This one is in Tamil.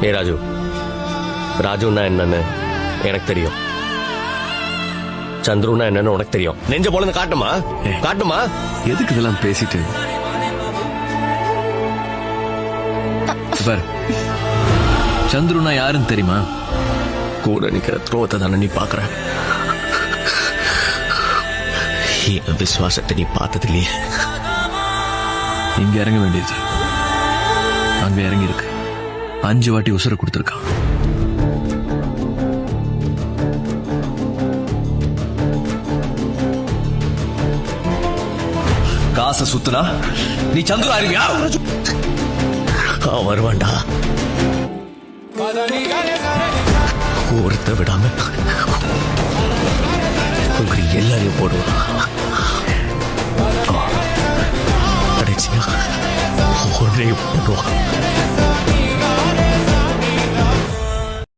ஏ ராஜு, ராஜுன்னா என்னன்னு எனக்கு தெரியும், சந்துருன்னா என்னன்னு உனக்கு தெரியும். நெஞ்ச போல காட்டுமா காட்டுமா? எதுக்கு இதெல்லாம் பேசிட்டு பாரு. சந்துருனா யாருன்னு தெரியுமா? கூட நிக்கிற துரோகத்தை தானே நீ பாக்குற. என் விசுவாசத்தை நீ பார்த்தது இல்லையே. இங்க இறங்க வேண்டியது அங்க இறங்கி இருக்கு. 5 வாட்டி உசுர கொடுத்திருக்கான். காசை சுத்துனா நீ சந்துரு அறிவியா? வருவான்டா, ஒருத்த விடாம உங்க எல்லாரையும் போடுவான். கடைசியா ஒரே போடுவான்.